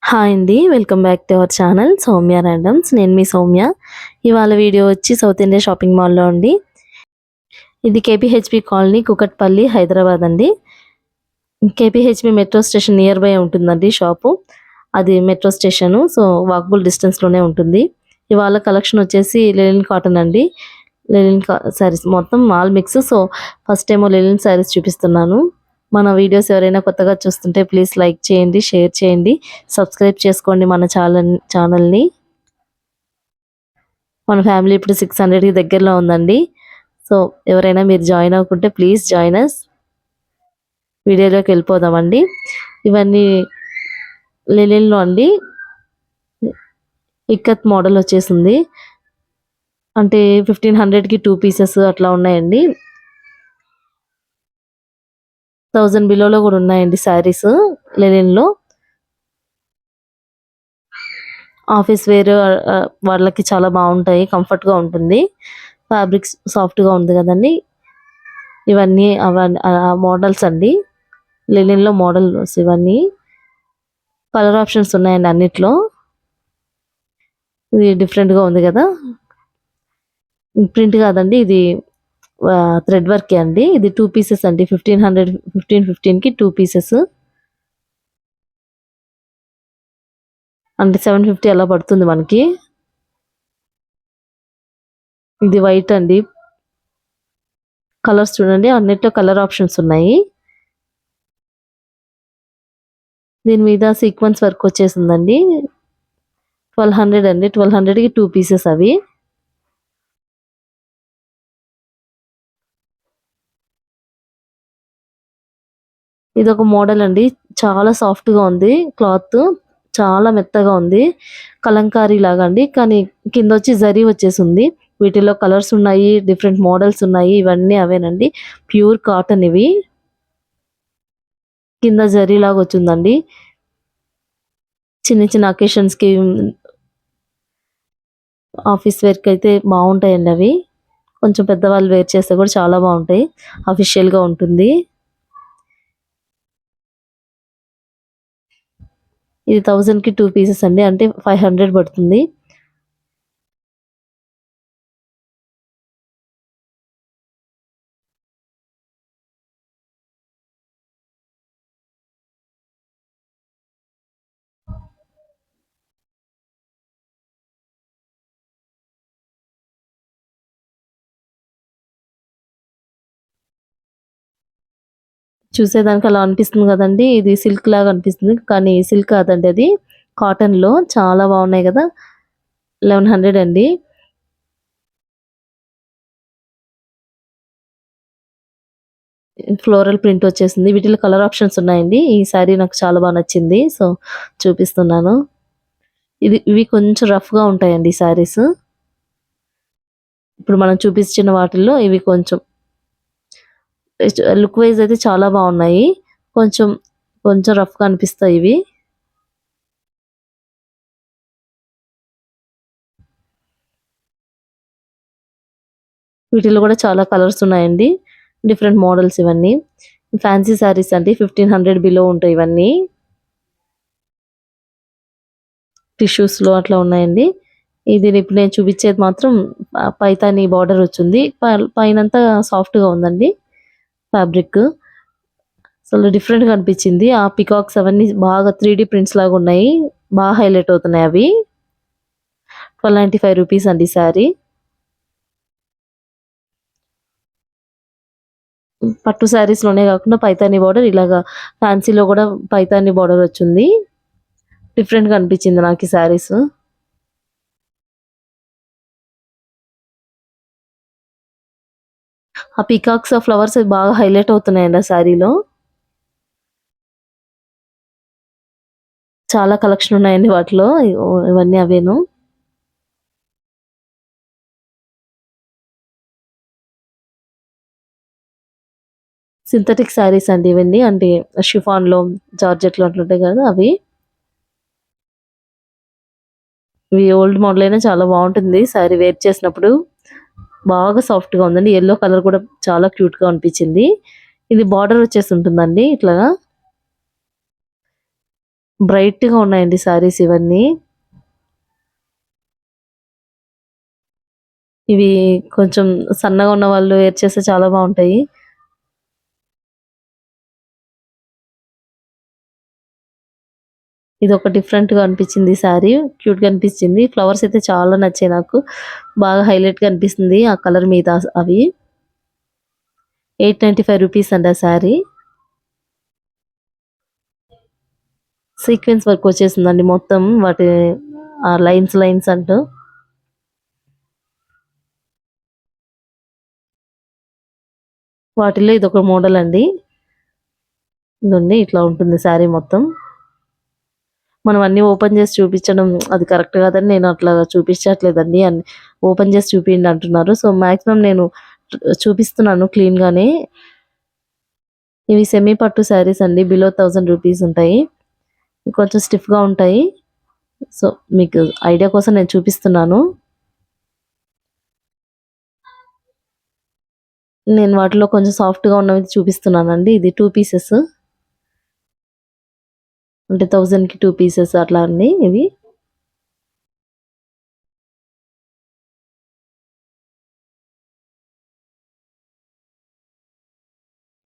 Hi అండి. Welcome back to our channel Soumya randoms. నేను మీ సౌమ్య. ఇవాళ వీడియో వచ్చి సౌత్ ఇండియా షాపింగ్ మాల్‌లో అండి. ఇది కేపీహెచ్‌బీ కాలనీ కూకట్పల్లి హైదరాబాద్ అండి. KPHB metro station near by ఉంటుందండి షాపు. అది మెట్రో స్టేషను. సో, వాకబుల్ డిస్టెన్స్‌లోనే ఉంటుంది. ఇవాళ కలెక్షన్ వచ్చేసి లెనిన్ కాటన్ అండి. లెనిన్ శారీస్ మొత్తం ఆల్ మిక్స్. సో, ఫస్ట్ ఏమో లెనిన్ శారీస్ చూపిస్తున్నాను. మన వీడియోస్ ఎవరైనా కొత్తగా చూస్తుంటే ప్లీజ్ లైక్ చేయండి, షేర్ చేయండి, సబ్స్క్రైబ్ చేసుకోండి మన ఛానల్ని. మన ఫ్యామిలీ ఇప్పుడు 600కి దగ్గరలో ఉందండి. సో, ఎవరైనా మీరు జాయిన్ అవ్వకుంటే ప్లీజ్ జాయిన్ అస్. వీడియోలోకి వెళ్ళిపోదామండి. ఇవన్నీ లెనిన్లో అండి. ఇక్కత్ మోడల్ వచ్చేసింది. అంటే 1500కి 2 పీసెస్ అట్లా ఉన్నాయండి. 1000 బిలోలో కూడా ఉన్నాయండి శారీస్ లెనిన్లో. ఆఫీస్ వేర్ వాళ్ళకి చాలా బాగుంటాయి, కంఫర్ట్గా ఉంటుంది. ఫ్యాబ్రిక్స్ సాఫ్ట్గా ఉంది కదండి. ఇవన్నీ మోడల్స్ అండి. లెనిన్లో మోడల్స్ ఇవన్నీ. కలర్ ఆప్షన్స్ ఉన్నాయండి అన్నిట్లో. ఇది డిఫరెంట్గా ఉంది కదా. ప్రింట్ కాదండి, ఇది థ్రెడ్ వర్కే అండి. ఇది 2 పీసెస్ అండి. 1515కి 2 పీసెస్ అంటే 750 అలా పడుతుంది మనకి. ఇది వైట్ అండి. కలర్స్ చూడండి, అన్నిట్లో కలర్ ఆప్షన్స్ ఉన్నాయి. దీని మీద సీక్వెన్స్ వర్క్ వచ్చేసిందండి. 1200 అండి. 1200కి 2 పీసెస్ అవి. ఇది ఒక మోడల్ అండి. చాలా సాఫ్ట్గా ఉంది. క్లాత్ చాలా మెత్తగా ఉంది. కలంకారీ లాగా అండి, కానీ కింద వచ్చి జరీ వచ్చేసింది. వీటిలో కలర్స్ ఉన్నాయి, డిఫరెంట్ మోడల్స్ ఉన్నాయి. ఇవన్నీ అవేనండి. ప్యూర్ కాటన్ ఇవి. కింద జరీ లాగా వచ్చిందండి. చిన్న చిన్న అకేషన్స్కి, ఆఫీస్ వేర్కి అయితే బాగుంటాయండి అవి. కొంచెం పెద్దవాళ్ళు వేర్ చేస్తే కూడా చాలా బాగుంటాయి. అఫీషియల్గా ఉంటుంది. ఇది 1000కి 2 పీసెస్ అండి. అంటే 500 పడుతుంది. చూసేదానికి అలా అనిపిస్తుంది కదండి. ఇది సిల్క్ లాగా అనిపిస్తుంది, కానీ సిల్క్ కాదండి, అది కాటన్లో. చాలా బాగున్నాయి కదా. 1100 అండి. ఫ్లోరల్ ప్రింట్ వచ్చేసింది. వీటిలో కలర్ ఆప్షన్స్ ఉన్నాయండి. ఈ శారీ నాకు చాలా బాగా నచ్చింది, సో చూపిస్తున్నాను. ఇవి కొంచెం రఫ్గా ఉంటాయండి ఈ శారీస్. ఇప్పుడు మనం చూపించిన వాటిల్లో ఇవి కొంచెం లుక్ వైజ్ అయితే చాలా బాగున్నాయి. కొంచెం కొంచెం రఫ్గా అనిపిస్తాయి ఇవి. వీటిలో కూడా చాలా కలర్స్ ఉన్నాయండి. డిఫరెంట్ మోడల్స్ ఇవన్నీ. ఫ్యాన్సీ శారీస్ అండి. 1500 బిలో ఉంటాయి ఇవన్నీ. టిష్యూస్లో అట్లా ఉన్నాయండి. ఇది ఇప్పుడు నేను చూపించేది మాత్రం పైతాని బార్డర్ వచ్చింది. పైనంతా సాఫ్ట్గా ఉందండి ఫ్యాబ్రిక్. అసలు డిఫరెంట్గా అనిపించింది. ఆ పికాక్స్ అవన్నీ బాగా 3D ప్రింట్స్ లాగా ఉన్నాయి. బాగా హైలైట్ అవుతున్నాయి అవి. 1295 రూపీస్ అండి శారీ. పట్టు శారీస్లోనే కాకుండా పైతాని బార్డర్, ఇలాగా ఫ్యాన్సీలో కూడా పైతాని బార్డర్ వచ్చింది. డిఫరెంట్గా అనిపించింది నాకు ఈ శారీస్. ఆ పికాక్స్ ఆ ఫ్లవర్స్ బాగా హైలైట్ అవుతున్నాయండి ఆ శారీలో. చాలా కలెక్షన్ ఉన్నాయండి వాటిలో. ఇవన్నీ అవేను. సింథటిక్ శారీస్ అండి ఇవన్నీ. అంటే షిఫాన్లో, జార్జెట్లో అట్లుంటాయి కదా అవి. ఇవి ఓల్డ్ మోడల్ అయినా చాలా బాగుంటుంది శారీ వేర్ చేసినప్పుడు. బాగా సాఫ్ట్గా ఉందండి. ఎల్లో కలర్ కూడా చాలా క్యూట్గా అనిపించింది. ఇది బార్డర్ వచ్చేసి ఉంటుందండి ఇట్లాగా. బ్రైట్‌గా ఉన్నాయండి శారీస్ ఇవన్నీ. ఇవి కొంచెం సన్నగా ఉన్న వాళ్ళు వేర్ చేస్తే చాలా బావుంటాయి. ఇదొక డిఫరెంట్‌గా అనిపించింది శారీ. క్యూట్‌గా అనిపించింది. ఫ్లవర్స్ అయితే చాలా నచ్చాయి నాకు. బాగా హైలైట్‌గా అనిపిస్తుంది ఆ కలర్ మీద అవి. రూ. 895 అండి ఆ శారీ. సీక్వెన్స్ వర్క్ వచ్చేసిందండి మొత్తం వాటి లైన్స్ అంటూ. వాటిలో ఇదొక మోడల్ అండి. ఇదండి ఇట్లా ఉంటుంది శారీ మొత్తం. మనం అన్నీ ఓపెన్ చేసి చూపించడం అది కరెక్ట్ కాదని నేను అట్లా చూపించట్లేదండి. ఓపెన్ చేసి చూపియండి అంటున్నారు. సో, మాక్సిమం నేను చూపిస్తున్నాను క్లీన్‌గానే. ఇవి సెమీ పట్టు శారీస్ అండి. బిలో రూ. 1000 ఉంటాయి. కొంచెం స్టిఫ్‌గా ఉంటాయి. సో, మీకు ఐడియా కోసం నేను చూపిస్తున్నాను. నేను వాటిలో కొంచెం సాఫ్ట్‌గా ఉన్నవి చూపిస్తున్నానండి. ఇది 2 పీసెస్. అంటే 1000కి 2 పీసెస్ అట్లా అండి ఇవి.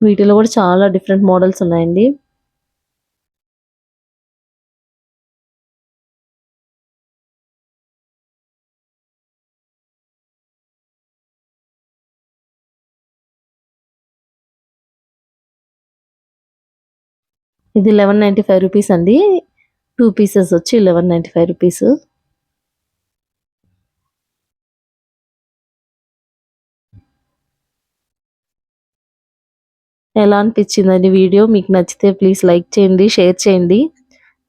వీటిలో కూడా చాలా డిఫరెంట్ మోడల్స్ ఉన్నాయండి. ఇది రూ. 1195 అండి. 2 పీసెస్ వచ్చి రూ. 1195. ఎలా అనిపించిందండి వీడియో? మీకు నచ్చితే ప్లీజ్ లైక్ చేయండి, షేర్ చేయండి.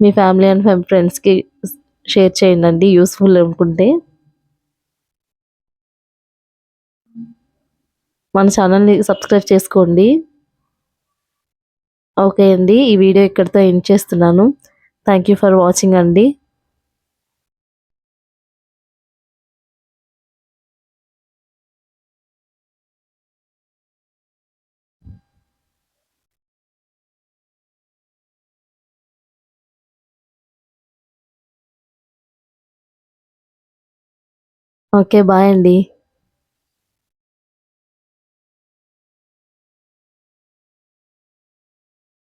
మీ ఫ్యామిలీ అండ్ ఫ్రెండ్స్‌కి షేర్ చేయండండి యూజ్‌ఫుల్ అనుకుంటే. మన ఛానెల్‌ని సబ్స్క్రైబ్ చేసుకోండి. ఓకే అండి. ఈ వీడియో ఇక్కడితో ఎండ్ చేస్తున్నాను. థాంక్ యూ ఫర్ వాచింగ్ అండి. ఓకే. బాయ్ అండి.